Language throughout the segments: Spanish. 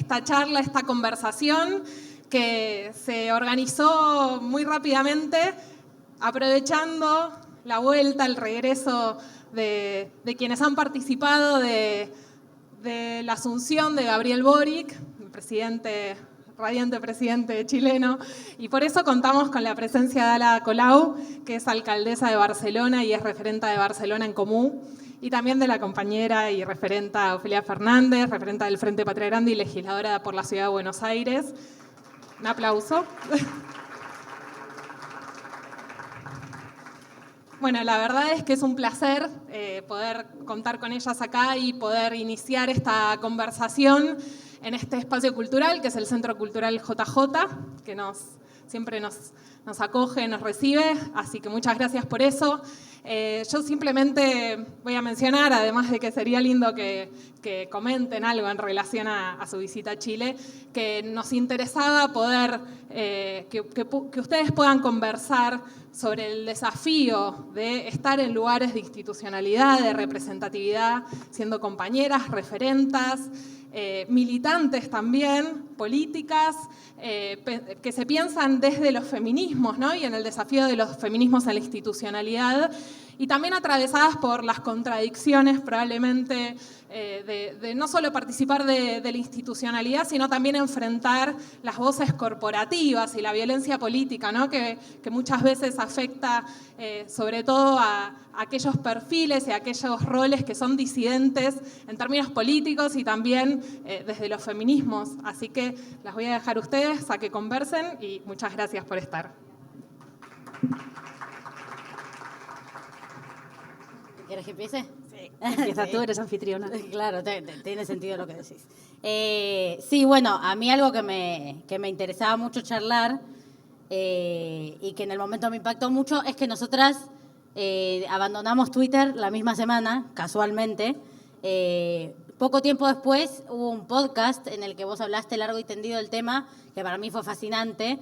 esta charla, esta conversación que se organizó muy rápidamente, aprovechando la vuelta, el regreso de quienes han participado de la asunción de Gabriel Boric, el radiante presidente chileno, y por eso contamos con la presencia de Ada Colau, que es alcaldesa de Barcelona y es referenta de Barcelona en Comú, y también de la compañera y referenta Ofelia Fernández, referenta del Frente Patria Grande y legisladora por la Ciudad de Buenos Aires. Un aplauso. Bueno, la verdad es que es un placer poder contar con ellas acá y poder iniciar esta conversación en este espacio cultural, que es el Centro Cultural JJ, que siempre nos acoge, nos recibe, así que muchas gracias por eso. Yo simplemente voy a mencionar, además de que sería lindo que comenten algo en relación a su visita a Chile, que nos interesaba poder, que ustedes puedan conversar sobre el desafío de estar en lugares de institucionalidad, de representatividad, siendo compañeras, referentas, militantes también, políticas, que se piensan desde los feminismos, ¿no? Y en el desafío de los feminismos en la institucionalidad, y también atravesadas por las contradicciones probablemente de no solo participar de la institucionalidad, sino también enfrentar las voces corporativas y la violencia política, ¿no? que muchas veces afecta sobre todo a aquellos perfiles y a aquellos roles que son disidentes en términos políticos y también desde los feminismos. Así que las voy a dejar a ustedes a que conversen y muchas gracias por estar. ¿Quieres que empiece? Sí, empieza tú, eres anfitriona. Claro, tiene sentido lo que decís. Sí, bueno, a mí algo que me interesaba mucho charlar y que en el momento me impactó mucho es que nosotras abandonamos Twitter la misma semana, casualmente. Poco tiempo después hubo un podcast en el que vos hablaste largo y tendido del tema, que para mí fue fascinante.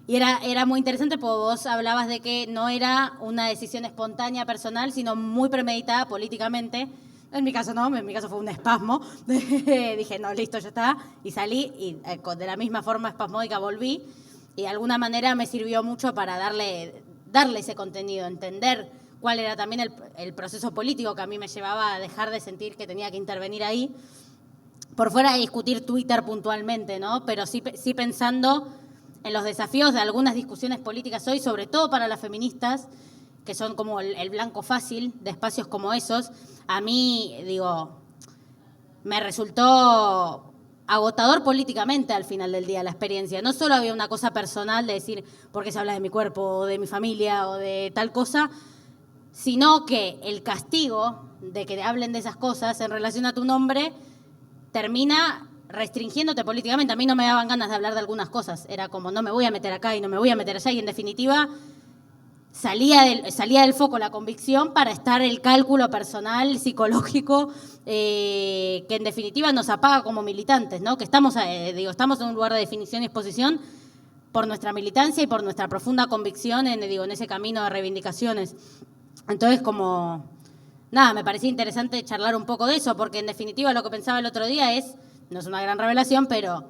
Y era muy interesante porque vos hablabas de que no era una decisión espontánea, personal, sino muy premeditada políticamente. En mi caso no, en mi caso fue un espasmo. Dije, no, listo, ya está. Y salí y de la misma forma espasmódica volví. Y de alguna manera me sirvió mucho para darle ese contenido, entender cuál era también el proceso político que a mí me llevaba a dejar de sentir que tenía que intervenir ahí. Por fuera de discutir Twitter puntualmente, ¿no? Pero sí pensando en los desafíos de algunas discusiones políticas hoy, sobre todo para las feministas, que son como el blanco fácil de espacios como esos. A mí, me resultó agotador políticamente al final del día la experiencia. No solo había una cosa personal de decir, ¿por qué se habla de mi cuerpo, o de mi familia, o de tal cosa?, sino que el castigo de que hablen de esas cosas en relación a tu nombre termina restringiéndote políticamente. A mí no me daban ganas de hablar de algunas cosas. Era como, no me voy a meter acá y no me voy a meter allá. Y en definitiva, salía del foco la convicción para estar el cálculo personal, psicológico, que en definitiva nos apaga como militantes, ¿no? Que estamos en un lugar de definición y exposición por nuestra militancia y por nuestra profunda convicción en ese camino de reivindicaciones. Entonces, me parecía interesante charlar un poco de eso, porque en definitiva lo que pensaba el otro día no es una gran revelación, pero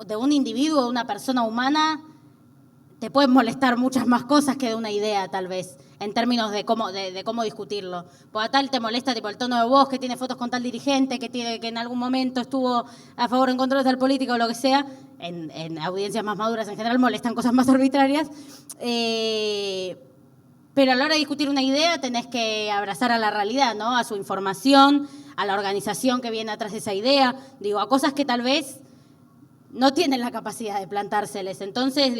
de un individuo, de una persona humana, te pueden molestar muchas más cosas que de una idea, tal vez, en términos de cómo discutirlo. Porque a tal te molesta tipo el tono de voz, que tiene fotos con tal dirigente, que en algún momento estuvo a favor o en contra de tal político o lo que sea. En audiencias más maduras en general molestan cosas más arbitrarias. Pero a la hora de discutir una idea tenés que abrazar a la realidad, ¿no? A su información, a la organización que viene atrás de esa idea, a cosas que tal vez no tienen la capacidad de plantárseles. Entonces,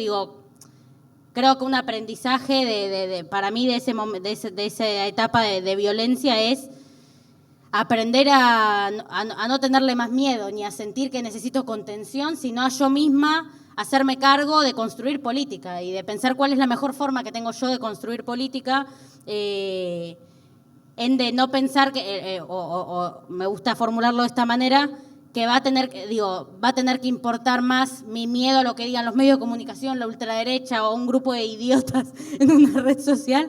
creo que un aprendizaje para mí de esa etapa de violencia es aprender a no tenerle más miedo, ni a sentir que necesito contención, sino a yo misma hacerme cargo de construir política y de pensar cuál es la mejor forma que tengo yo de construir política, de no pensar que, o me gusta formularlo de esta manera, que va a tener que importar más mi miedo a lo que digan los medios de comunicación, la ultraderecha o un grupo de idiotas en una red social,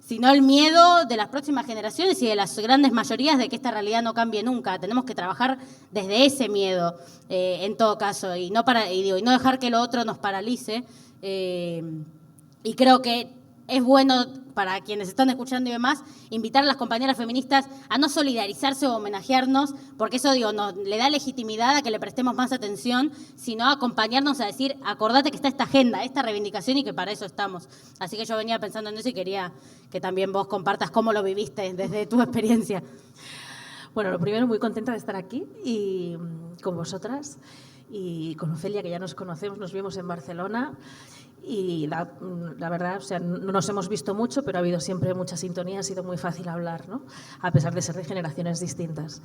sino el miedo de las próximas generaciones y de las grandes mayorías de que esta realidad no cambie nunca. Tenemos que trabajar desde ese miedo, en todo caso, y no dejar que lo otro nos paralice. Y creo que es bueno, para quienes están escuchando y demás, invitar a las compañeras feministas a no solidarizarse o homenajearnos, porque eso, no le da legitimidad a que le prestemos más atención, sino a acompañarnos a decir, acordate que está esta agenda, esta reivindicación y que para eso estamos. Así que yo venía pensando en eso y quería que también vos compartas cómo lo viviste desde tu experiencia. Bueno, lo primero, muy contenta de estar aquí y con vosotras y con Ofelia, que ya nos conocemos, nos vimos en Barcelona. Y la verdad, o sea, no nos hemos visto mucho, pero ha habido siempre mucha sintonía, ha sido muy fácil hablar, ¿no? A pesar de ser de generaciones distintas.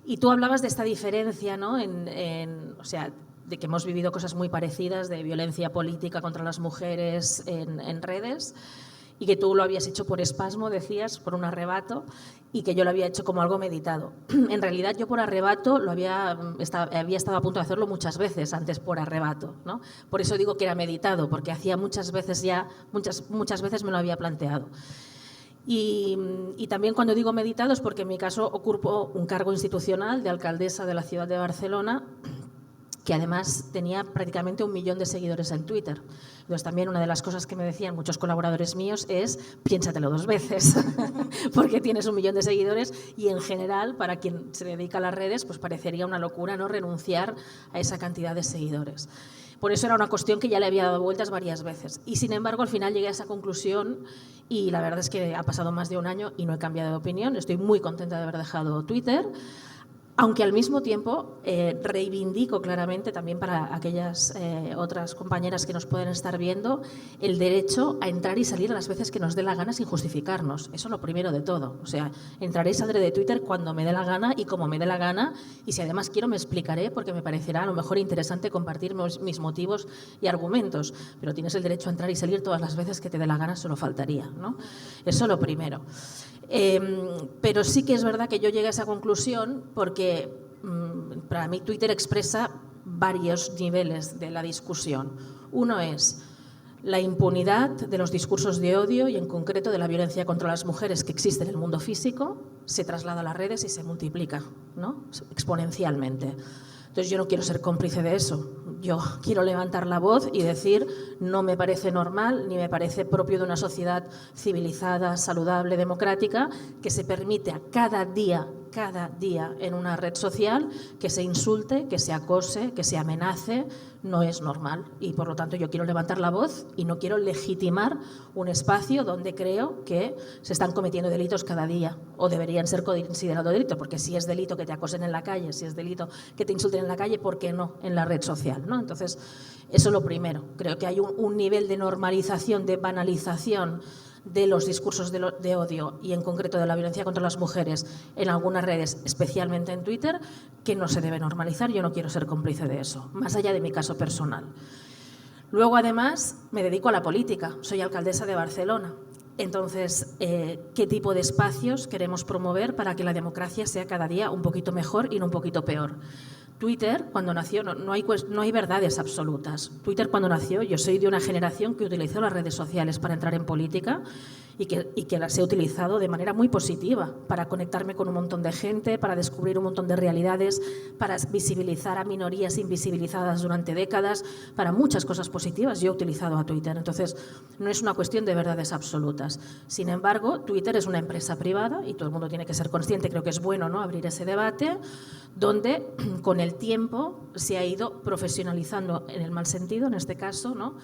Y tú hablabas de esta diferencia, ¿no? O sea, de que hemos vivido cosas muy parecidas, de violencia política contra las mujeres en redes, y que tú lo habías hecho por espasmo, decías, por un arrebato, y que yo lo había hecho como algo meditado. En realidad yo por arrebato había estado a punto de hacerlo muchas veces antes por arrebato, ¿no? Por eso digo que era meditado, porque hacía muchas veces me lo había planteado. Y también cuando digo meditado es porque en mi caso ocupo un cargo institucional de alcaldesa de la ciudad de Barcelona, que además tenía prácticamente 1 millón de seguidores en Twitter. Entonces también una de las cosas que me decían muchos colaboradores míos es piénsatelo 2 veces, porque tienes 1 millón de seguidores y en general para quien se dedica a las redes pues parecería una locura no renunciar a esa cantidad de seguidores. Por eso era una cuestión que ya le había dado vueltas varias veces. Y sin embargo al final llegué a esa conclusión y la verdad es que ha pasado más de 1 año y no he cambiado de opinión. Estoy muy contenta de haber dejado Twitter. Aunque al mismo tiempo reivindico claramente también para aquellas otras compañeras que nos pueden estar viendo el derecho a entrar y salir a las veces que nos dé la gana sin justificarnos. Eso es lo primero de todo. O sea, entraré y saldré de Twitter cuando me dé la gana y como me dé la gana, y si además quiero me explicaré porque me parecerá a lo mejor interesante compartir mis motivos y argumentos. Pero tienes el derecho a entrar y salir todas las veces que te dé la gana, solo faltaría, ¿no? Eso es lo primero. Pero sí que es verdad que yo llegué a esa conclusión porque para mí Twitter expresa varios niveles de la discusión. Uno es la impunidad de los discursos de odio y en concreto de la violencia contra las mujeres que existe en el mundo físico, se traslada a las redes y se multiplica, ¿no? Exponencialmente. Entonces yo no quiero ser cómplice de eso. Yo quiero levantar la voz y decir no me parece normal ni me parece propio de una sociedad civilizada, saludable, democrática, que se permite a cada día en una red social que se insulte, que se acose, que se amenace. No es normal y por lo tanto yo quiero levantar la voz y no quiero legitimar un espacio donde creo que se están cometiendo delitos cada día o deberían ser considerados delito, porque si es delito que te acosen en la calle, si es delito que te insulten en la calle, ¿por qué no en la red social, ¿no? Entonces eso es lo primero. Creo que hay un nivel de normalización, de banalización de los discursos de odio y en concreto de la violencia contra las mujeres en algunas redes, especialmente en Twitter, que no se debe normalizar. Yo no quiero ser cómplice de eso, más allá de mi caso personal. Luego, además, me dedico a la política. Soy alcaldesa de Barcelona. Entonces, ¿qué tipo de espacios queremos promover para que la democracia sea cada día un poquito mejor y no un poquito peor? Twitter, cuando nació, no hay verdades absolutas. Twitter, cuando nació, yo soy de una generación que utilizó las redes sociales para entrar en política y que las he utilizado de manera muy positiva para conectarme con un montón de gente, para descubrir un montón de realidades, para visibilizar a minorías invisibilizadas durante décadas, para muchas cosas positivas yo he utilizado a Twitter. Entonces, no es una cuestión de verdades absolutas. Sin embargo, Twitter es una empresa privada y todo el mundo tiene que ser consciente, creo que es bueno, ¿no?, abrir ese debate, donde con el tiempo se ha ido profesionalizando en el mal sentido, en este caso, ¿no?,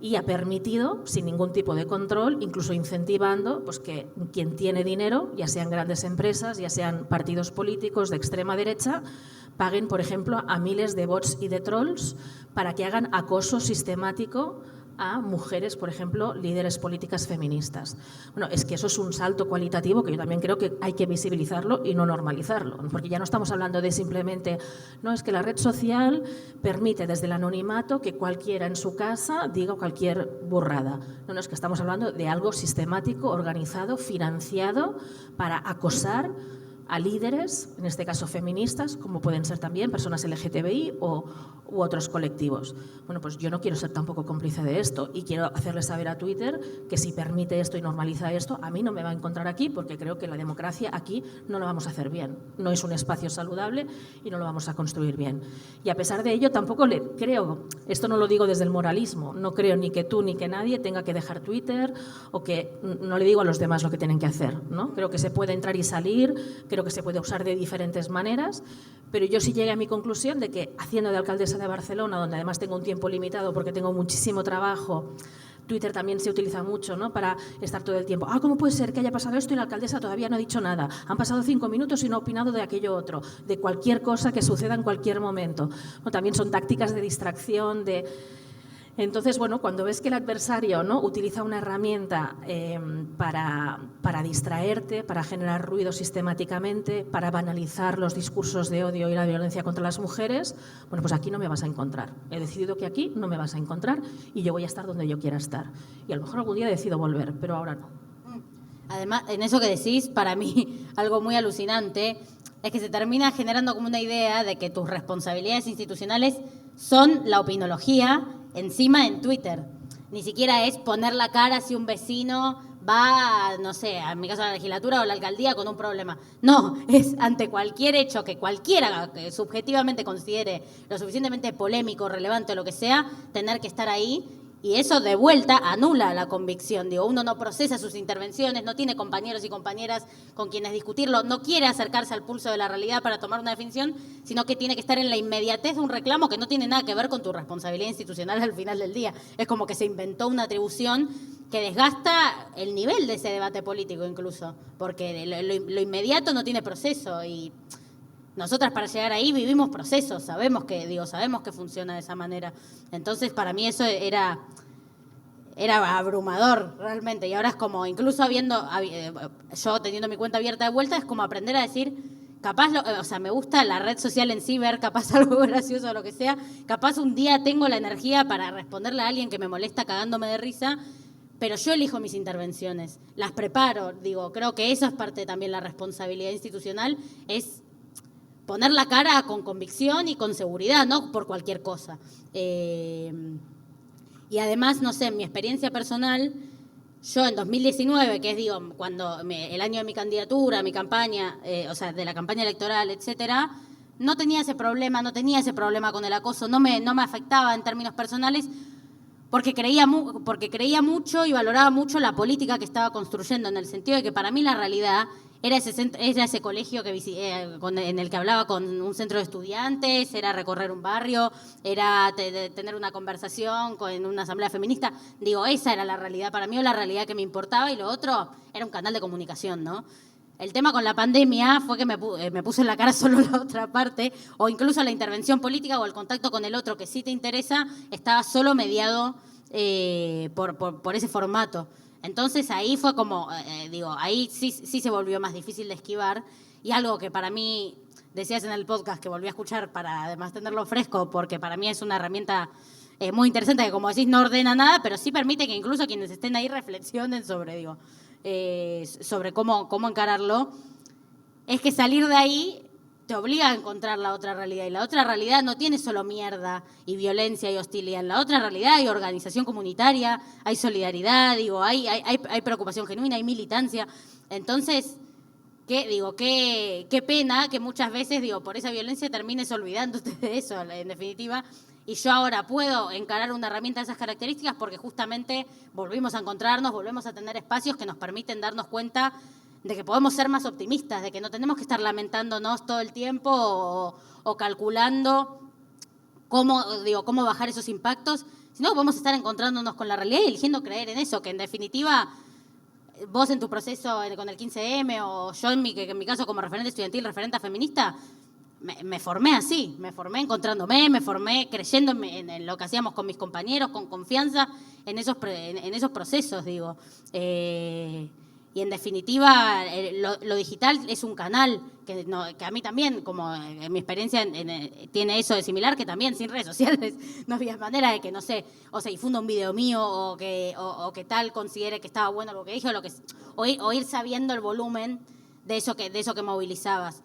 y ha permitido, sin ningún tipo de control, incluso incentivando pues, que quien tiene dinero, ya sean grandes empresas, ya sean partidos políticos de extrema derecha, paguen, por ejemplo, a miles de bots y de trolls para que hagan acoso sistemático a mujeres, por ejemplo, líderes políticas feministas. Bueno, es que eso es un salto cualitativo que yo también creo que hay que visibilizarlo y no normalizarlo, porque ya no estamos hablando de simplemente, no, es que la red social permite desde el anonimato que cualquiera en su casa diga cualquier burrada. No, es que estamos hablando de algo sistemático, organizado, financiado para acosar a líderes, en este caso feministas, como pueden ser también personas LGTBI u otros colectivos. Bueno, pues yo no quiero ser tampoco cómplice de esto y quiero hacerles saber a Twitter que si permite esto y normaliza esto, a mí no me va a encontrar aquí, porque creo que la democracia aquí no lo vamos a hacer bien. No es un espacio saludable y no lo vamos a construir bien. Y a pesar de ello, tampoco le creo, esto no lo digo desde el moralismo, no creo ni que tú ni que nadie tenga que dejar Twitter o que no le digo a los demás lo que tienen que hacer, ¿no? Creo que se puede entrar y salir, creo que se puede usar de diferentes maneras, pero yo sí llegué a mi conclusión de que, haciendo de alcaldesa de Barcelona, donde además tengo un tiempo limitado porque tengo muchísimo trabajo, Twitter también se utiliza mucho, ¿no?, para estar todo el tiempo. ¿Cómo puede ser que haya pasado esto y la alcaldesa todavía no ha dicho nada? Han pasado 5 minutos y no ha opinado de aquello otro, de cualquier cosa que suceda en cualquier momento. Bueno, también son tácticas de distracción, Entonces, bueno, cuando ves que el adversario, ¿no?, utiliza una herramienta para distraerte, para generar ruido sistemáticamente, para banalizar los discursos de odio y la violencia contra las mujeres, bueno, pues aquí no me vas a encontrar. He decidido que aquí no me vas a encontrar y yo voy a estar donde yo quiera estar. Y a lo mejor algún día decido volver, pero ahora no. Además, en eso que decís, para mí, algo muy alucinante es que se termina generando como una idea de que tus responsabilidades institucionales son la opinología encima en Twitter. Ni siquiera es poner la cara si un vecino va, no sé, en mi caso a la legislatura o a la alcaldía con un problema. No, es ante cualquier hecho que cualquiera que subjetivamente considere lo suficientemente polémico, relevante o lo que sea, tener que estar ahí. Y eso de vuelta anula la convicción. Digo, uno no procesa sus intervenciones, no tiene compañeros y compañeras con quienes discutirlo, no quiere acercarse al pulso de la realidad para tomar una definición, sino que tiene que estar en la inmediatez de un reclamo que no tiene nada que ver con tu responsabilidad institucional al final del día. Es como que se inventó una atribución que desgasta el nivel de ese debate político incluso, porque lo inmediato no tiene proceso y nosotras para llegar ahí vivimos procesos, sabemos que funciona de esa manera. Entonces para mí eso era abrumador realmente. Y ahora es como, incluso yo teniendo mi cuenta abierta de vuelta, es como aprender a decir, capaz, me gusta la red social en sí, ver capaz algo gracioso o lo que sea, capaz un día tengo la energía para responderle a alguien que me molesta cagándome de risa, pero yo elijo mis intervenciones, las preparo, creo que eso es parte también de la responsabilidad institucional, es poner la cara con convicción y con seguridad, no por cualquier cosa. Y además, no sé, en mi experiencia personal, yo en 2019, que es, cuando el año de mi candidatura, mi campaña, de la campaña electoral, etcétera, no tenía ese problema con el acoso, no me afectaba en términos personales, porque creía mucho y valoraba mucho la política que estaba construyendo, en el sentido de que para mí la realidad era ese colegio en el que hablaba con un centro de estudiantes, era recorrer un barrio, era tener una conversación en una asamblea feminista. Esa era la realidad para mí, o la realidad que me importaba, y lo otro era un canal de comunicación, ¿no? El tema con la pandemia fue que me puso en la cara solo la otra parte, o incluso la intervención política o el contacto con el otro que sí te interesa, estaba solo mediado por ese formato. Entonces ahí fue como, ahí sí se volvió más difícil de esquivar, y algo que para mí, decías en el podcast, que volví a escuchar para además tenerlo fresco, porque para mí es una herramienta muy interesante, que como decís no ordena nada, pero sí permite que incluso quienes estén ahí reflexionen sobre cómo encararlo, es que salir de ahí te obliga a encontrar la otra realidad. Y la otra realidad no tiene solo mierda y violencia y hostilidad. En la otra realidad hay organización comunitaria, hay solidaridad, hay preocupación genuina, hay militancia. Entonces, qué pena que muchas veces, por esa violencia termines olvidándote de eso, en definitiva. Y yo ahora puedo encarar una herramienta de esas características porque justamente volvimos a encontrarnos, volvemos a tener espacios que nos permiten darnos cuenta de que podemos ser más optimistas, de que no tenemos que estar lamentándonos todo el tiempo o calculando cómo bajar esos impactos, sino que podemos estar encontrándonos con la realidad y eligiendo creer en eso, que en definitiva vos en tu proceso con el 15M o yo en mi caso como referente estudiantil, referente feminista, me formé así, me formé encontrándome, me formé creyendo en lo que hacíamos con mis compañeros, con confianza en esos procesos, y en definitiva, lo digital es un canal que a mí también, como en mi experiencia, tiene eso de similar, que también sin redes sociales no había manera de que, no sé, o se difunda un video mío o que tal considere que estaba bueno lo que dije o ir sabiendo el volumen de eso que movilizabas.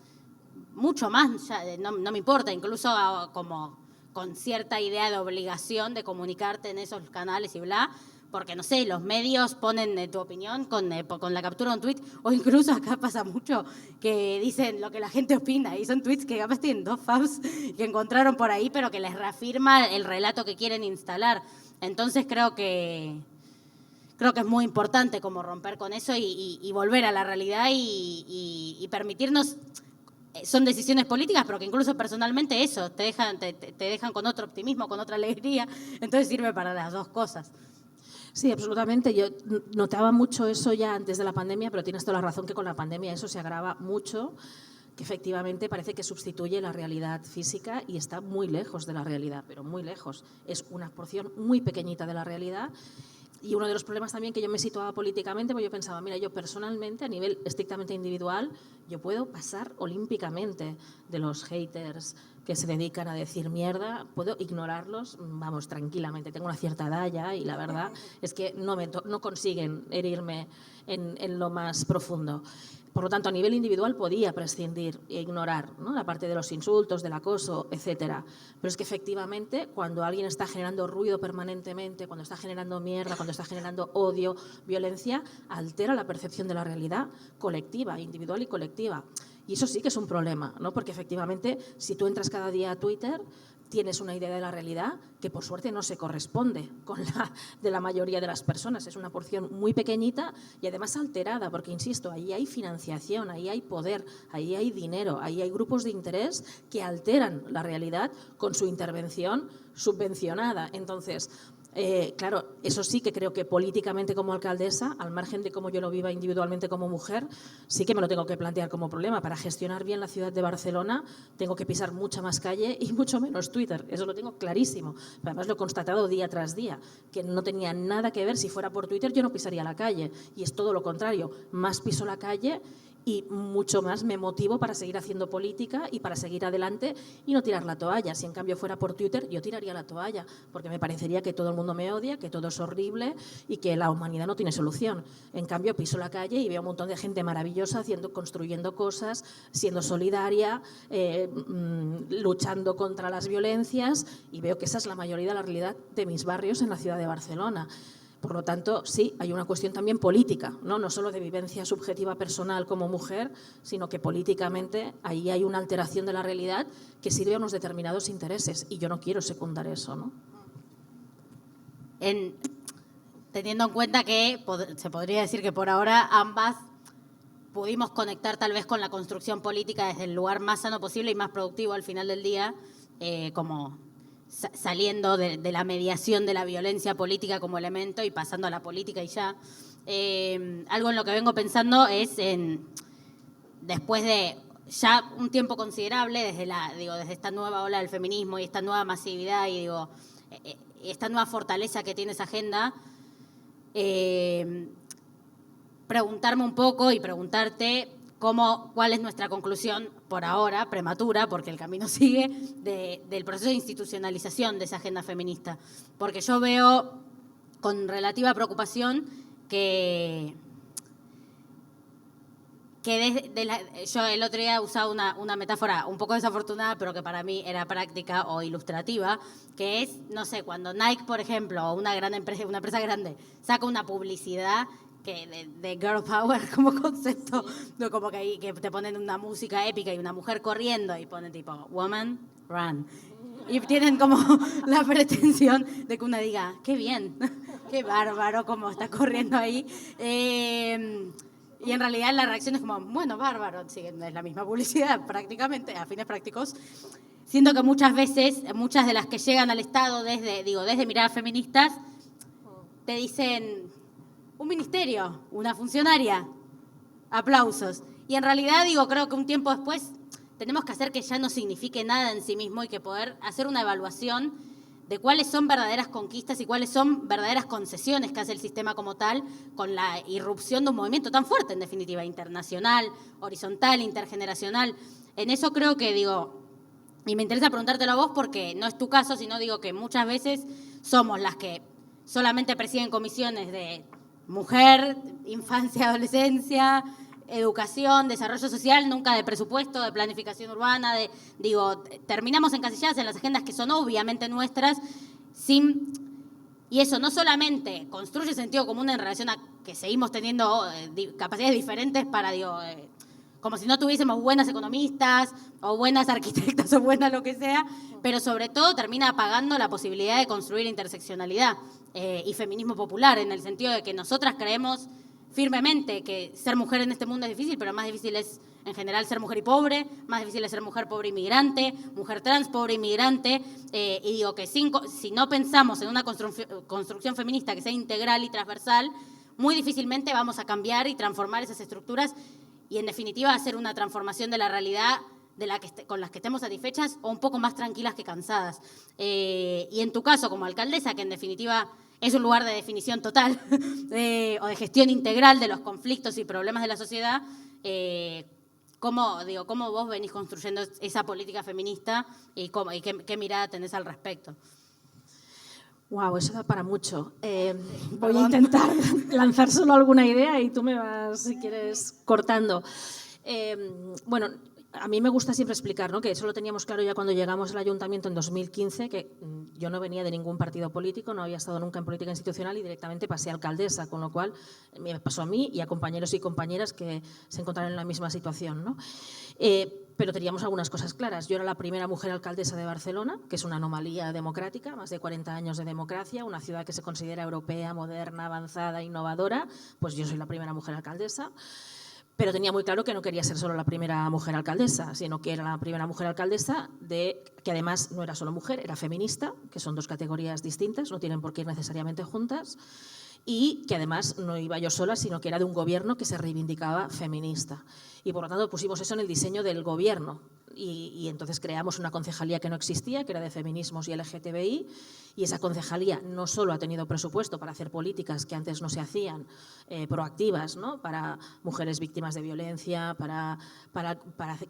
Mucho más, ya, no me importa, incluso como con cierta idea de obligación de comunicarte en esos canales y bla, porque, no sé, los medios ponen tu opinión con la captura de un tuit, o incluso acá pasa mucho que dicen lo que la gente opina, y son tuits que capaz tienen 2 faps que encontraron por ahí, pero que les reafirma el relato que quieren instalar. Entonces creo que es muy importante como romper con eso y volver a la realidad y permitirnos. Son decisiones políticas, pero que incluso personalmente eso, te dejan con otro optimismo, con otra alegría, entonces sirve para las dos cosas. Sí, absolutamente. Yo notaba mucho eso ya antes de la pandemia, pero tienes toda la razón que con la pandemia eso se agrava mucho, que efectivamente parece que sustituye la realidad física y está muy lejos de la realidad, pero muy lejos. Es una porción muy pequeñita de la realidad. Y uno de los problemas también que yo me situaba políticamente, pues yo pensaba, mira, yo personalmente, a nivel estrictamente individual, yo puedo pasar olímpicamente de los haters que se dedican a decir mierda, puedo ignorarlos, vamos, tranquilamente. Tengo una cierta edad ya y la verdad es que no consiguen herirme en lo más profundo. Por lo tanto, a nivel individual podía prescindir e ignorar, ¿no?, la parte de los insultos, del acoso, etcétera. Pero es que efectivamente, cuando alguien está generando ruido permanentemente, cuando está generando mierda, cuando está generando odio, violencia, altera la percepción de la realidad colectiva, individual y colectiva. Y eso sí que es un problema, ¿no? Porque efectivamente, si tú entras cada día a Twitter, tienes una idea de la realidad que por suerte no se corresponde con la de la mayoría de las personas. Es una porción muy pequeñita y además alterada, porque, insisto, ahí hay financiación, ahí hay poder, ahí hay dinero, ahí hay grupos de interés que alteran la realidad con su intervención subvencionada. Entonces, claro, eso sí que creo que políticamente como alcaldesa, al margen de cómo yo lo viva individualmente como mujer, sí que me lo tengo que plantear como problema. Para gestionar bien la ciudad de Barcelona tengo que pisar mucha más calle y mucho menos Twitter. Eso lo tengo clarísimo. Además lo he constatado día tras día, que no tenía nada que ver. Si fuera por Twitter yo no pisaría la calle. Y es todo lo contrario. Más piso la calle y mucho más me motivo para seguir haciendo política y para seguir adelante y no tirar la toalla. Si en cambio fuera por Twitter, yo tiraría la toalla, porque me parecería que todo el mundo me odia, que todo es horrible y que la humanidad no tiene solución. En cambio, piso la calle y veo un montón de gente maravillosa construyendo cosas, siendo solidaria, luchando contra las violencias, y veo que esa es la mayoría de la realidad de mis barrios en la ciudad de Barcelona. Por lo tanto, sí, hay una cuestión también política, no solo de vivencia subjetiva personal como mujer, sino que políticamente ahí hay una alteración de la realidad que sirve a unos determinados intereses, y yo no quiero secundar eso, ¿no? Teniendo en cuenta que se podría decir que por ahora ambas pudimos conectar tal vez con la construcción política desde el lugar más sano posible y más productivo al final del día, como saliendo de la mediación de la violencia política como elemento y pasando a la política y ya. Algo en lo que vengo pensando es después de ya un tiempo considerable, desde esta nueva ola del feminismo y esta nueva masividad y esta nueva fortaleza que tiene esa agenda, preguntarme un poco y preguntarte cuál es nuestra conclusión por ahora, prematura, porque el camino sigue, del proceso de institucionalización de esa agenda feminista. Porque yo veo con relativa preocupación que yo el otro día usaba una metáfora un poco desafortunada, pero que para mí era práctica o ilustrativa, que es, no sé, cuando Nike, por ejemplo, o una empresa grande, saca una publicidad de girl power como concepto, no, como que te ponen una música épica y una mujer corriendo y ponen tipo woman run, y tienen como la pretensión de que una diga qué bien, qué bárbaro como está corriendo ahí, y en realidad la reacción es como bueno, bárbaro, sí, es la misma publicidad prácticamente a fines prácticos. Siento que muchas veces, muchas de las que llegan al Estado desde miradas feministas te dicen un ministerio, una funcionaria, aplausos. Y en realidad, creo que un tiempo después tenemos que hacer que ya no signifique nada en sí mismo y que poder hacer una evaluación de cuáles son verdaderas conquistas y cuáles son verdaderas concesiones que hace el sistema como tal con la irrupción de un movimiento tan fuerte, en definitiva, internacional, horizontal, intergeneracional. En eso creo que, y me interesa preguntártelo a vos porque no es tu caso, sino que muchas veces somos las que solamente presiden comisiones de mujer, infancia, adolescencia, educación, desarrollo social, nunca de presupuesto, de planificación urbana, terminamos encasilladas en las agendas que son obviamente nuestras, y eso no solamente construye sentido común en relación a que seguimos teniendo capacidades diferentes para, como si no tuviésemos buenas economistas o buenas arquitectas o buenas lo que sea, pero sobre todo termina apagando la posibilidad de construir interseccionalidad y feminismo popular, en el sentido de que nosotras creemos firmemente que ser mujer en este mundo es difícil, pero más difícil es en general ser mujer y pobre, más difícil es ser mujer pobre inmigrante, mujer trans pobre inmigrante, y digo que si no pensamos en una construcción feminista que sea integral y transversal, muy difícilmente vamos a cambiar y transformar esas estructuras y en definitiva hacer una transformación de la realidad con las que estemos satisfechas o un poco más tranquilas que cansadas. Y en tu caso como alcaldesa, que en definitiva es un lugar de definición total o de gestión integral de los conflictos y problemas de la sociedad, ¿cómo vos venís construyendo esa política feminista y qué mirada tenés al respecto? Wow, eso da para mucho. Voy a intentar lanzar solo alguna idea y tú me vas, si quieres, cortando. Bueno, a mí me gusta siempre explicar, ¿no?, que eso lo teníamos claro ya cuando llegamos al ayuntamiento en 2015, que yo no venía de ningún partido político, no había estado nunca en política institucional y directamente pasé a alcaldesa, con lo cual me pasó a mí y a compañeros y compañeras que se encontraron en la misma situación, ¿no? Pero teníamos algunas cosas claras. Yo era la primera mujer alcaldesa de Barcelona, que es una anomalía democrática, más de 40 años de democracia, una ciudad que se considera europea, moderna, avanzada, innovadora, pues yo soy la primera mujer alcaldesa. Pero tenía muy claro que no quería ser solo la primera mujer alcaldesa, sino que era la primera mujer alcaldesa que además no era solo mujer, era feminista, que son dos categorías distintas, no tienen por qué ir necesariamente juntas, y que además no iba yo sola, sino que era de un gobierno que se reivindicaba feminista. Y por lo tanto pusimos eso en el diseño del gobierno. Y entonces creamos una concejalía que no existía, que era de feminismos y LGTBI, y esa concejalía no solo ha tenido presupuesto para hacer políticas que antes no se hacían, proactivas, ¿no?, para mujeres víctimas de violencia, para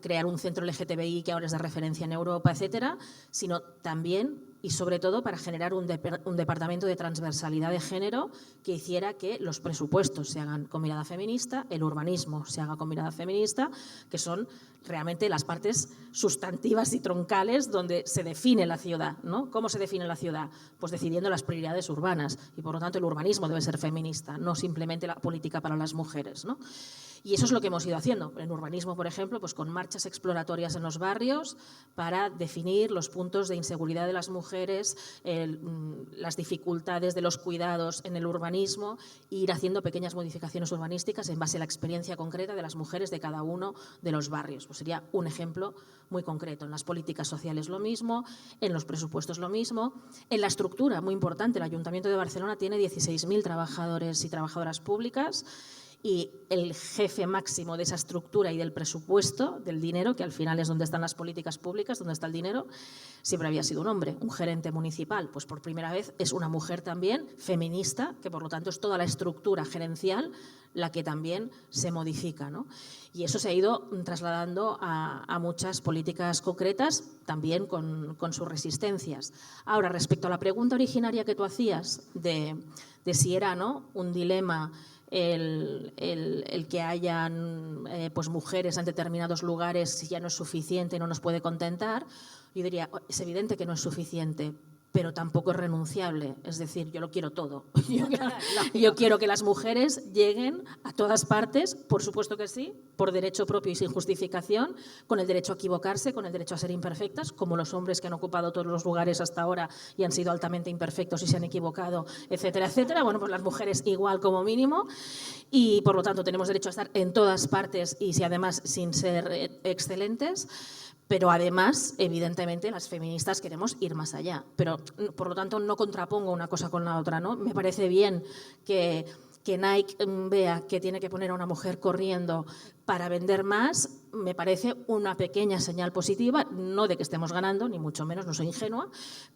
crear un centro LGTBI que ahora es de referencia en Europa, etcétera, sino también y sobre todo para generar un departamento de transversalidad de género que hiciera que los presupuestos se hagan con mirada feminista, el urbanismo se haga con mirada feminista, que son realmente las partes sustantivas y troncales donde se define la ciudad, ¿no? ¿Cómo se define la ciudad? Pues decidiendo las prioridades urbanas y por lo tanto el urbanismo debe ser feminista, no simplemente la política para las mujeres, ¿no? Y eso es lo que hemos ido haciendo. En urbanismo, por ejemplo, pues con marchas exploratorias en los barrios para definir los puntos de inseguridad de las mujeres, las dificultades de los cuidados en el urbanismo e ir haciendo pequeñas modificaciones urbanísticas en base a la experiencia concreta de las mujeres de cada uno de los barrios. Pues sería un ejemplo muy concreto. En las políticas sociales lo mismo, en los presupuestos lo mismo, en la estructura, muy importante. El Ayuntamiento de Barcelona tiene 16.000 trabajadores y trabajadoras públicas y el jefe máximo de esa estructura y del presupuesto, del dinero, que al final es donde están las políticas públicas, donde está el dinero, siempre había sido un hombre, un gerente municipal. Pues por primera vez es una mujer también, feminista, que por lo tanto es toda la estructura gerencial la que también se modifica, ¿no? Y eso se ha ido trasladando a muchas políticas concretas, también con sus resistencias. Ahora, respecto a la pregunta originaria que tú hacías de si era, ¿no?, un dilema el que hayan pues mujeres en determinados lugares, si ya no es suficiente, no nos puede contentar, yo diría, es evidente que no es suficiente, pero tampoco es renunciable. Es decir, yo lo quiero todo. Yo quiero que las mujeres lleguen a todas partes, por supuesto que sí, por derecho propio y sin justificación, con el derecho a equivocarse, con el derecho a ser imperfectas, como los hombres que han ocupado todos los lugares hasta ahora y han sido altamente imperfectos y se han equivocado, etcétera, etcétera. Bueno, pues las mujeres igual como mínimo y por lo tanto tenemos derecho a estar en todas partes y si además sin ser excelentes. Pero además, evidentemente, las feministas queremos ir más allá. Pero, por lo tanto, no contrapongo una cosa con la otra, ¿no? Me parece bien que Nike vea que tiene que poner a una mujer corriendo para vender más, me parece una pequeña señal positiva, no de que estemos ganando, ni mucho menos, no soy ingenua,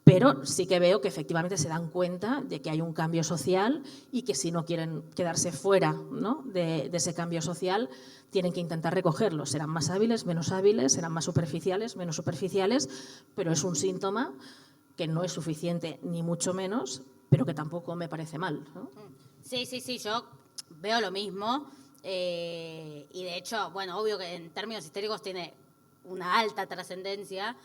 pero sí que veo que efectivamente se dan cuenta de que hay un cambio social y que si no quieren quedarse fuera, ¿no?, de ese cambio social, tienen que intentar recogerlo. Serán más hábiles, menos hábiles, serán más superficiales, menos superficiales, pero es un síntoma que no es suficiente, ni mucho menos, pero que tampoco me parece mal, ¿no? Sí, yo veo lo mismo y de hecho, bueno, obvio que en términos históricos tiene una alta trascendencia,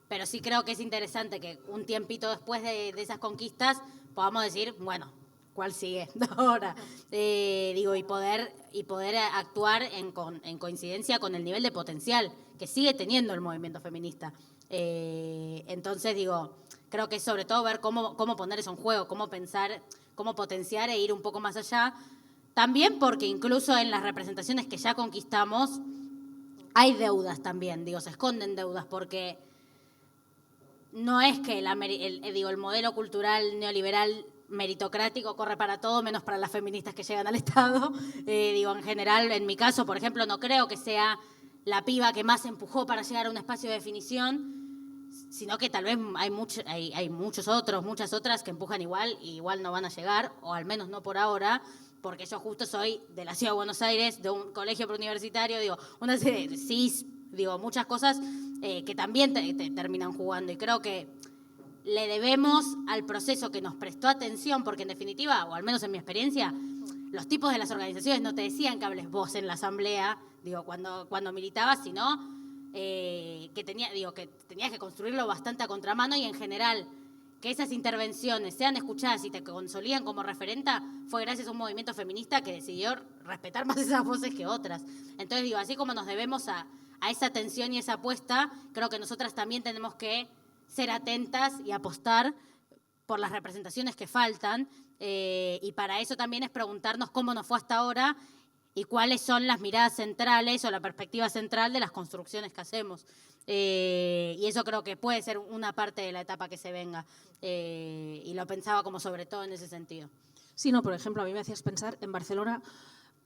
pero sí creo que es interesante que un tiempito después de esas conquistas podamos decir, bueno, ¿cuál sigue ahora? Y poder actuar en coincidencia con el nivel de potencial que sigue teniendo el movimiento feminista. Entonces, creo que es sobre todo ver cómo poner eso en juego, cómo pensar, cómo potenciar e ir un poco más allá. También porque incluso en las representaciones que ya conquistamos hay deudas también, se esconden deudas, porque no es que el modelo cultural neoliberal meritocrático corre para todo, menos para las feministas que llegan al Estado. En general, en mi caso, por ejemplo, no creo que sea la piba que más empujó para llegar a un espacio de definición, sino que tal vez hay muchas otras que empujan igual y igual no van a llegar, o al menos no por ahora, porque yo justo soy de la Ciudad de Buenos Aires, de un colegio preuniversitario, una serie de cis, muchas cosas que también te terminan jugando, y creo que le debemos al proceso que nos prestó atención, porque en definitiva, o al menos en mi experiencia, los tipos de las organizaciones no te decían que hables vos en la asamblea, cuando militabas, sino que tenías que construirlo bastante a contramano, y en general que esas intervenciones sean escuchadas y te consolidan como referenta fue gracias a un movimiento feminista que decidió respetar más esas voces que otras. Entonces, así como nos debemos a esa atención y esa apuesta, creo que nosotras también tenemos que ser atentas y apostar por las representaciones que faltan, y para eso también es preguntarnos cómo nos fue hasta ahora y cuáles son las miradas centrales o la perspectiva central de las construcciones que hacemos. Y eso creo que puede ser una parte de la etapa que se venga, y lo pensaba como sobre todo en ese sentido. Sí, no, por ejemplo, a mí me hacías pensar en Barcelona,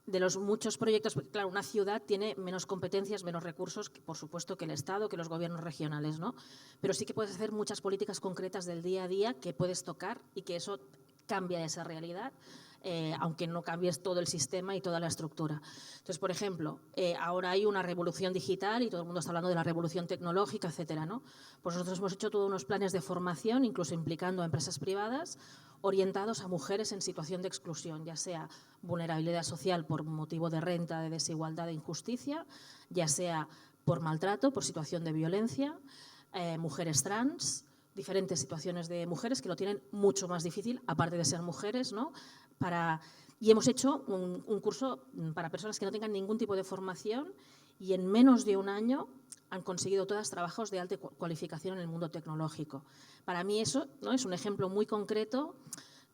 de los muchos proyectos, porque claro, una ciudad tiene menos competencias, menos recursos, por supuesto, que el Estado, que los gobiernos regionales, ¿no? Pero sí que puedes hacer muchas políticas concretas del día a día que puedes tocar y que eso cambia esa realidad, aunque no cambies todo el sistema y toda la estructura. Entonces, por ejemplo, ahora hay una revolución digital y todo el mundo está hablando de la revolución tecnológica, etcétera, ¿no? Pues nosotros hemos hecho todos unos planes de formación, incluso implicando a empresas privadas, orientados a mujeres en situación de exclusión, ya sea vulnerabilidad social por motivo de renta, de desigualdad, de injusticia, ya sea por maltrato, por situación de violencia, mujeres trans, diferentes situaciones de mujeres que lo tienen mucho más difícil, aparte de ser mujeres, ¿no? Y hemos hecho un curso para personas que no tengan ningún tipo de formación, y en menos de un año han conseguido todas trabajos de alta cualificación en el mundo tecnológico. Para mí eso, ¿no?, es un ejemplo muy concreto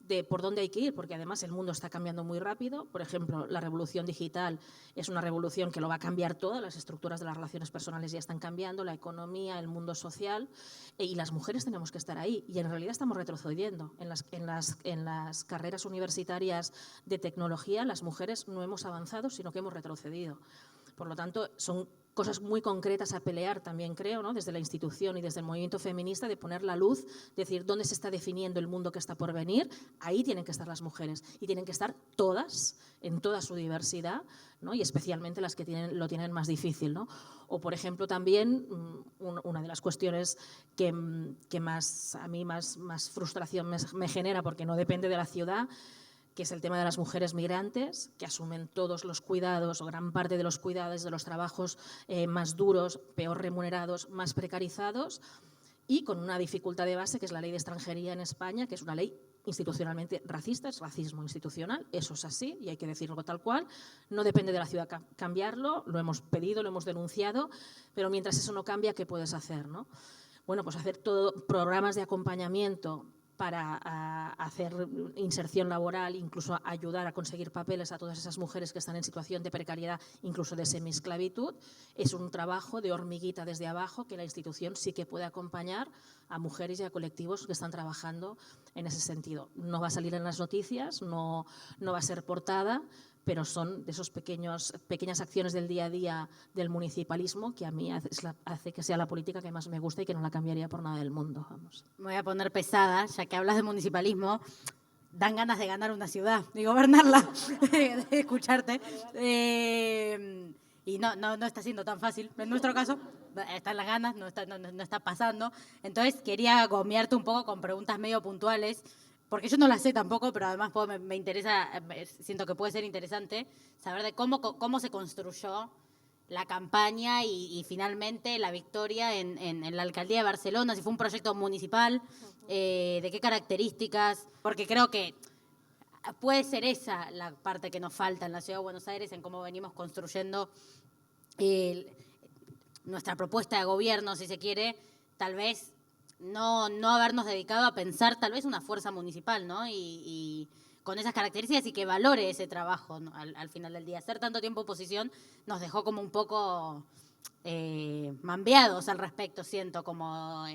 de por dónde hay que ir, porque además el mundo está cambiando muy rápido. Por ejemplo, la revolución digital es una revolución que lo va a cambiar todo, las estructuras de las relaciones personales ya están cambiando, la economía, el mundo social, y las mujeres tenemos que estar ahí, y en realidad estamos retrocediendo. En las carreras universitarias de tecnología, las mujeres no hemos avanzado, sino que hemos retrocedido. Por lo tanto, son cosas muy concretas a pelear también, creo, ¿no?, desde la institución y desde el movimiento feminista, de poner la luz, decir dónde se está definiendo el mundo que está por venir. Ahí tienen que estar las mujeres, y tienen que estar todas, en toda su diversidad, ¿no?, y especialmente las que lo tienen más difícil, ¿no? O, por ejemplo, también una de las cuestiones que a mí más frustración me genera, porque no depende de la ciudad, que es el tema de las mujeres migrantes, que asumen todos los cuidados o gran parte de los cuidados de los trabajos más duros, peor remunerados, más precarizados, y con una dificultad de base, que es la ley de extranjería en España, que es una ley institucionalmente racista, es racismo institucional, eso es así y hay que decirlo tal cual. No depende de la ciudad cambiarlo, lo hemos pedido, lo hemos denunciado, pero mientras eso no cambia, ¿qué puedes hacer, no? Bueno, pues hacer programas de acompañamiento para hacer inserción laboral, incluso ayudar a conseguir papeles a todas esas mujeres que están en situación de precariedad, incluso de semiesclavitud, es un trabajo de hormiguita desde abajo que la institución sí que puede acompañar a mujeres y a colectivos que están trabajando en ese sentido. No va a salir en las noticias, no va a ser portada, pero son de esos pequeñas acciones del día a día del municipalismo que a mí hace que sea la política que más me gusta y que no la cambiaría por nada del mundo. Vamos. Me voy a poner pesada, ya que hablas de municipalismo, dan ganas de ganar una ciudad, de gobernarla, de escucharte. Y no está siendo tan fácil, en nuestro caso, están las ganas, no está pasando. Entonces quería gomearte un poco con preguntas medio puntuales. porque yo no la sé tampoco, pero además me interesa, siento que puede ser interesante saber de cómo se construyó la campaña y finalmente la victoria en la alcaldía de Barcelona, si fue un proyecto municipal, de qué características, porque creo que puede ser esa la parte que nos falta en la Ciudad de Buenos Aires, en cómo venimos construyendo nuestra propuesta de gobierno, si se quiere, tal vez no habernos dedicado a pensar tal vez una fuerza municipal, ¿no? Y con esas características y que valore ese trabajo, ¿no? Al final del día. Hacer tanto tiempo oposición nos dejó como un poco mambeados al respecto, siento, como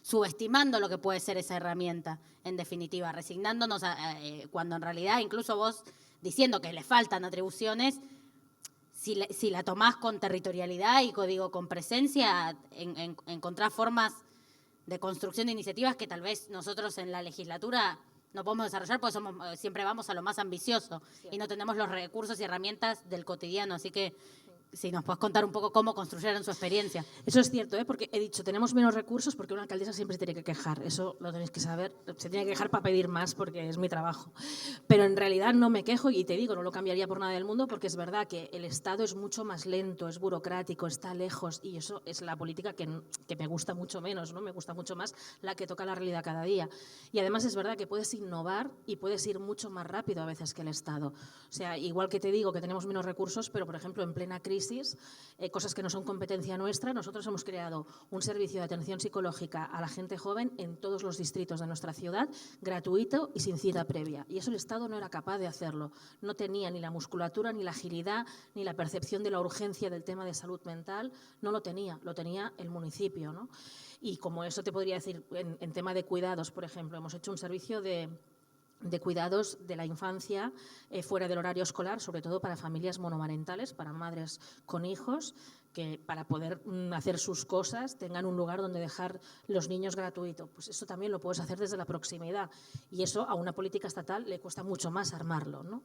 subestimando lo que puede ser esa herramienta, en definitiva, resignándonos cuando en realidad incluso vos diciendo que le faltan atribuciones, si la tomás con territorialidad y con presencia, encontrás formas de construcción de iniciativas que tal vez nosotros en la legislatura no podemos desarrollar porque siempre vamos a lo más ambicioso y no tenemos los recursos y herramientas del cotidiano. Así que si nos puedes contar un poco cómo construyeron su experiencia. Eso es cierto, porque he dicho, tenemos menos recursos porque una alcaldesa siempre se tiene que quejar. Eso lo tenéis que saber. Se tiene que quejar para pedir más porque es mi trabajo. Pero en realidad no me quejo y te digo, no lo cambiaría por nada del mundo porque es verdad que el Estado es mucho más lento, es burocrático, está lejos y eso es la política que me gusta mucho menos, ¿no? Me gusta mucho más la que toca la realidad cada día. Y además es verdad que puedes innovar y puedes ir mucho más rápido a veces que el Estado. O sea, igual que te digo que tenemos menos recursos, pero por ejemplo en plena crisis, cosas que no son competencia nuestra, nosotros hemos creado un servicio de atención psicológica a la gente joven en todos los distritos de nuestra ciudad, gratuito y sin cita previa. Y eso el Estado no era capaz de hacerlo. No tenía ni la musculatura, ni la agilidad, ni la percepción de la urgencia del tema de salud mental. No lo tenía el municipio, ¿no? Y como eso te podría decir, en tema de cuidados, por ejemplo, hemos hecho un servicio de cuidados de la infancia fuera del horario escolar, sobre todo para familias monomarentales, para madres con hijos, que para poder hacer sus cosas tengan un lugar donde dejar los niños gratuito. Pues eso también lo puedes hacer desde la proximidad y eso a una política estatal le cuesta mucho más armarlo, ¿no?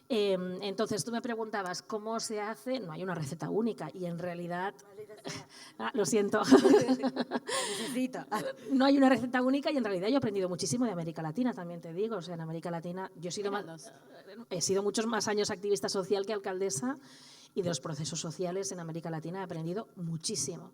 Entonces tú me preguntabas cómo se hace, no hay una receta única y en realidad, lo siento, no hay una receta única y en realidad yo he aprendido muchísimo de América Latina, también te digo, o sea, en América Latina yo he sido muchos más años activista social que alcaldesa y de los procesos sociales en América Latina he aprendido muchísimo.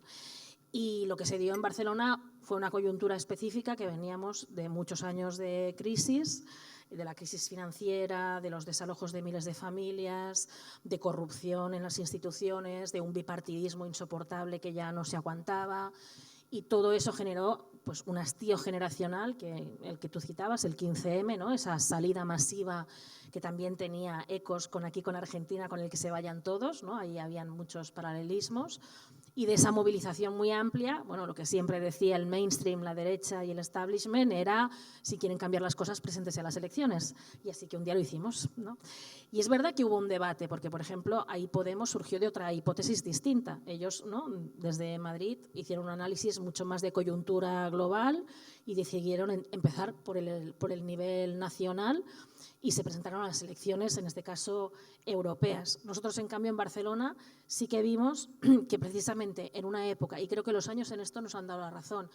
Y lo que se dio en Barcelona fue una coyuntura específica que veníamos de muchos años de crisis, de la crisis financiera, de los desalojos de miles de familias, de corrupción en las instituciones, de un bipartidismo insoportable que ya no se aguantaba. Y todo eso generó pues, un hastío generacional, el que tú citabas, el 15M, ¿no? Esa salida masiva que también tenía ecos con Argentina, con el que se vayan todos, ¿no? Ahí habían muchos paralelismos. Y de esa movilización muy amplia, bueno, lo que siempre decía el mainstream, la derecha y el establishment era, si quieren cambiar las cosas, preséntese a las elecciones. Y así que un día lo hicimos, ¿no? Y es verdad que hubo un debate, porque, por ejemplo, ahí Podemos surgió de otra hipótesis distinta. Ellos, ¿no?, desde Madrid, hicieron un análisis mucho más de coyuntura global y decidieron empezar por el nivel nacional y se presentaron a las elecciones, en este caso, europeas. Nosotros, en cambio, en Barcelona sí que vimos que precisamente en una época, y creo que los años en esto nos han dado la razón,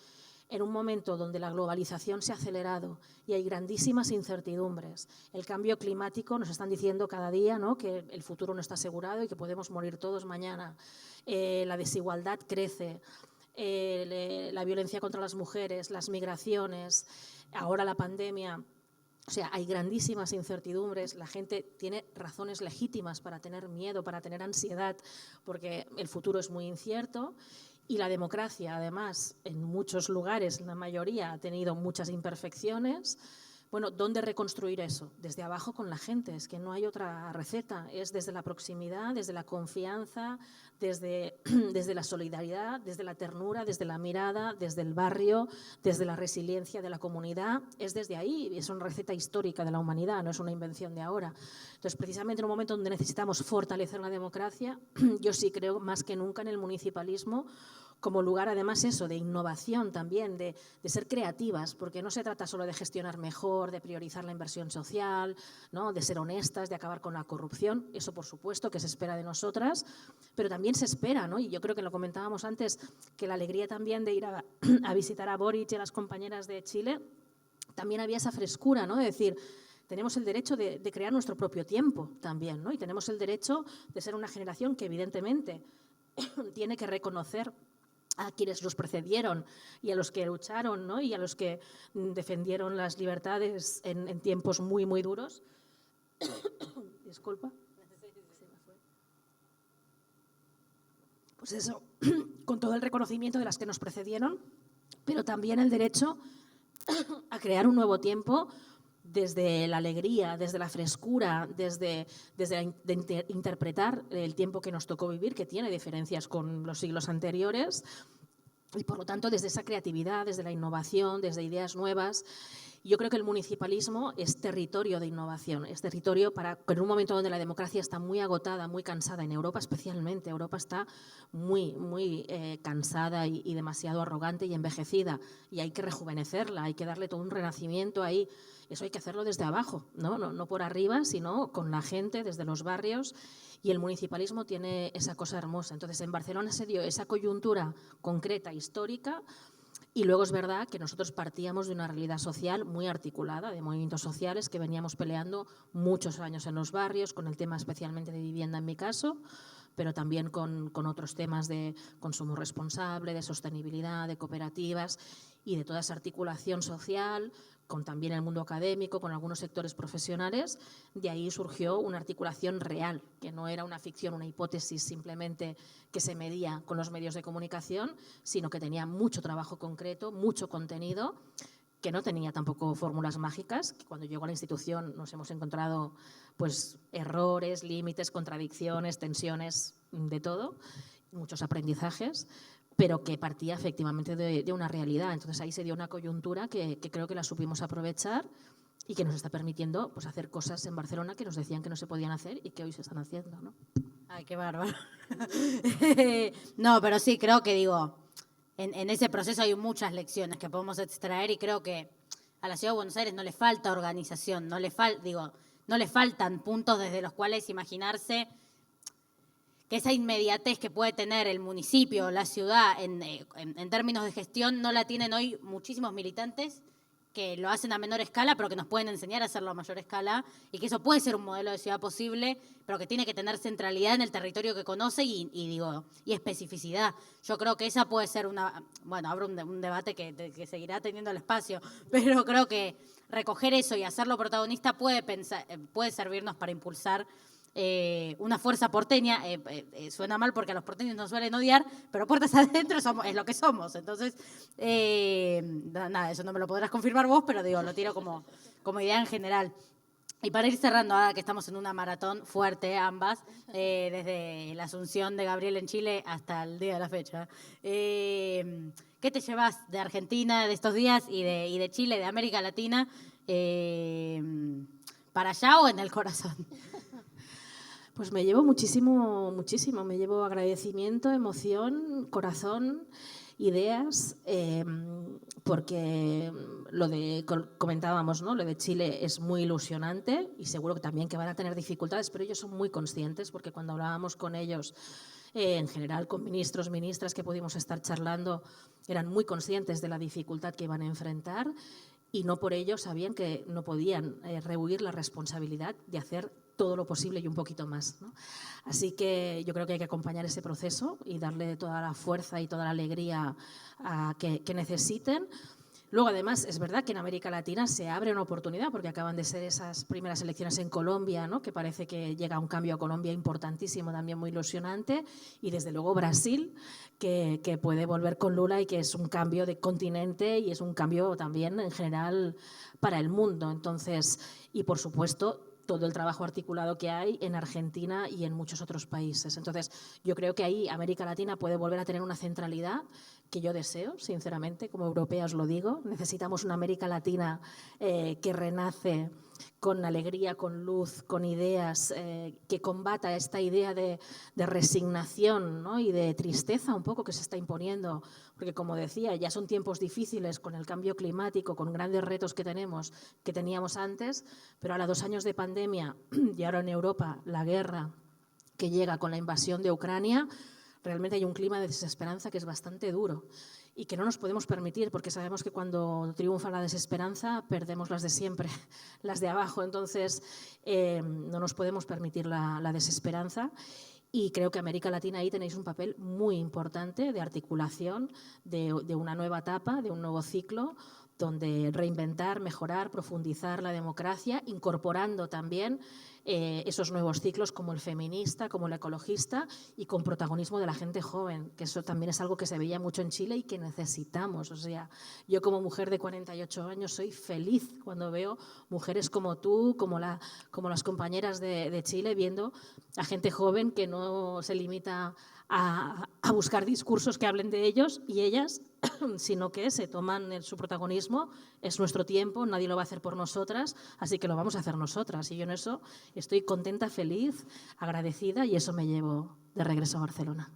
en un momento donde la globalización se ha acelerado y hay grandísimas incertidumbres, el cambio climático, nos están diciendo cada día, ¿no?, que el futuro no está asegurado y que podemos morir todos mañana, la desigualdad crece, la violencia contra las mujeres, las migraciones, ahora la pandemia. O sea, hay grandísimas incertidumbres, la gente tiene razones legítimas para tener miedo, para tener ansiedad, porque el futuro es muy incierto y la democracia, además, en muchos lugares, la mayoría, ha tenido muchas imperfecciones. Bueno, ¿dónde reconstruir eso? Desde abajo con la gente, es que no hay otra receta, es desde la proximidad, desde la confianza, desde la solidaridad, desde la ternura, desde la mirada, desde el barrio, desde la resiliencia de la comunidad, es desde ahí, es una receta histórica de la humanidad, no es una invención de ahora. Entonces, precisamente en un momento donde necesitamos fortalecer la democracia, yo sí creo más que nunca en el municipalismo, como lugar, además, eso, de innovación también, de ser creativas, porque no se trata solo de gestionar mejor, de priorizar la inversión social, ¿no?, de ser honestas, de acabar con la corrupción, eso por supuesto que se espera de nosotras, pero también se espera, ¿no?, y yo creo que lo comentábamos antes, que la alegría también de ir a visitar a Boric y a las compañeras de Chile, también había esa frescura, ¿no? De decir, tenemos el derecho de crear nuestro propio tiempo también, ¿no? Y tenemos el derecho de ser una generación que evidentemente tiene que reconocer a quienes los precedieron y a los que lucharon, ¿no? Y a los que defendieron las libertades en tiempos muy, muy duros. Disculpa. Pues eso, con todo el reconocimiento de las que nos precedieron, pero también el derecho a crear un nuevo tiempo desde la alegría, desde la frescura, desde interpretar el tiempo que nos tocó vivir, que tiene diferencias con los siglos anteriores, y por lo tanto desde esa creatividad, desde la innovación, desde ideas nuevas. Yo creo que el municipalismo es territorio de innovación, es territorio para, en un momento donde la democracia está muy agotada, muy cansada, en Europa especialmente, Europa está muy cansada y demasiado arrogante y envejecida, y hay que rejuvenecerla, hay que darle todo un renacimiento ahí. Eso hay que hacerlo desde abajo, no por arriba, sino con la gente, desde los barrios, y el municipalismo tiene esa cosa hermosa. Entonces, en Barcelona se dio esa coyuntura concreta, histórica. Y luego es verdad que nosotros partíamos de una realidad social muy articulada, de movimientos sociales que veníamos peleando muchos años en los barrios, con el tema especialmente de vivienda en mi caso, pero también con otros temas de consumo responsable, de sostenibilidad, de cooperativas y de toda esa articulación social, con también el mundo académico, con algunos sectores profesionales. De ahí surgió una articulación real, que no era una ficción, una hipótesis simplemente que se medía con los medios de comunicación, sino que tenía mucho trabajo concreto, mucho contenido, que no tenía tampoco fórmulas mágicas, que cuando llegó a la institución nos hemos encontrado pues, errores, límites, contradicciones, tensiones, de todo, muchos aprendizajes, pero que partía efectivamente de una realidad. Entonces ahí se dio una coyuntura que creo que la supimos aprovechar y que nos está permitiendo pues, hacer cosas en Barcelona que nos decían que no se podían hacer y que hoy se están haciendo, ¿no? Ay, qué bárbaro. No, pero sí, creo que digo, en ese proceso hay muchas lecciones que podemos extraer y creo que a la Ciudad de Buenos Aires no le falta organización, no le faltan puntos desde los cuales imaginarse que esa inmediatez que puede tener el municipio, la ciudad, en términos de gestión, no la tienen hoy muchísimos militantes que lo hacen a menor escala, pero que nos pueden enseñar a hacerlo a mayor escala, y que eso puede ser un modelo de ciudad posible, pero que tiene que tener centralidad en el territorio que conoce y especificidad. Yo creo que esa puede ser bueno, habrá un debate que seguirá teniendo el espacio, pero creo que recoger eso y hacerlo protagonista puede servirnos para impulsar una fuerza porteña. Suena mal porque a los porteños nos suelen odiar, pero puertas adentro es lo que somos. Entonces, nada, eso no me lo podrás confirmar vos, pero digo, lo tiro como idea en general. Y para ir cerrando, ahora que estamos en una maratón fuerte ambas, desde la asunción de Gabriel en Chile hasta el día de la fecha, ¿qué te llevas de Argentina de estos días y de Chile, de América Latina, para allá o en el corazón? Pues me llevo muchísimo, me llevo agradecimiento, emoción, corazón, ideas, porque comentábamos, ¿no? Lo de Chile es muy ilusionante y seguro que también que van a tener dificultades, pero ellos son muy conscientes porque cuando hablábamos con ellos, en general con ministros, ministras que pudimos estar charlando, eran muy conscientes de la dificultad que iban a enfrentar y no por ello sabían que no podían rehuir la responsabilidad de hacer todo lo posible y un poquito más, ¿no? Así que yo creo que hay que acompañar ese proceso y darle toda la fuerza y toda la alegría que necesiten. Luego, además, es verdad que en América Latina se abre una oportunidad porque acaban de ser esas primeras elecciones en Colombia, ¿no? Que parece que llega un cambio a Colombia importantísimo, también muy ilusionante, y desde luego Brasil, que puede volver con Lula y que es un cambio de continente y es un cambio también en general para el mundo. Entonces, y por supuesto, todo el trabajo articulado que hay en Argentina y en muchos otros países. Entonces, yo creo que ahí América Latina puede volver a tener una centralidad que yo deseo, sinceramente, como europea os lo digo. Necesitamos una América Latina que renace con alegría, con luz, con ideas, que combata esta idea de resignación, ¿no? Y de tristeza un poco que se está imponiendo, porque como decía, ya son tiempos difíciles con el cambio climático, con grandes retos que teníamos antes, pero ahora 2 años de pandemia y ahora en Europa la guerra que llega con la invasión de Ucrania, realmente hay un clima de desesperanza que es bastante duro. y que no nos podemos permitir, porque sabemos que cuando triunfa la desesperanza perdemos las de siempre, las de abajo. Entonces, no nos podemos permitir la desesperanza. Y creo que América Latina ahí tenéis un papel muy importante de articulación de una nueva etapa, de un nuevo ciclo, donde reinventar, mejorar, profundizar la democracia, incorporando también esos nuevos ciclos como el feminista, como el ecologista y con protagonismo de la gente joven, que eso también es algo que se veía mucho en Chile y que necesitamos. O sea, yo como mujer de 48 años soy feliz cuando veo mujeres como tú, como las compañeras de Chile, viendo a gente joven que no se limita a buscar discursos que hablen de ellos y ellas, sino que se toman su protagonismo. Es nuestro tiempo, nadie lo va a hacer por nosotras, así que lo vamos a hacer nosotras. Y yo en eso estoy contenta, feliz, agradecida y eso me llevo de regreso a Barcelona.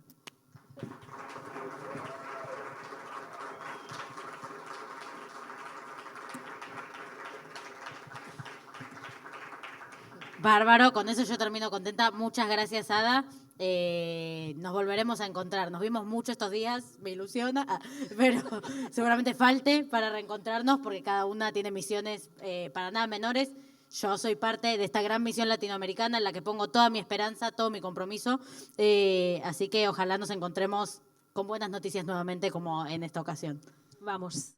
Bárbaro, con eso yo termino contenta. Muchas gracias, Ada. Nos volveremos a encontrar. Nos vimos mucho estos días, me ilusiona, pero seguramente falte para reencontrarnos porque cada una tiene misiones para nada menores. Yo soy parte de esta gran misión latinoamericana en la que pongo toda mi esperanza, todo mi compromiso. Así que ojalá nos encontremos con buenas noticias nuevamente como en esta ocasión. Vamos.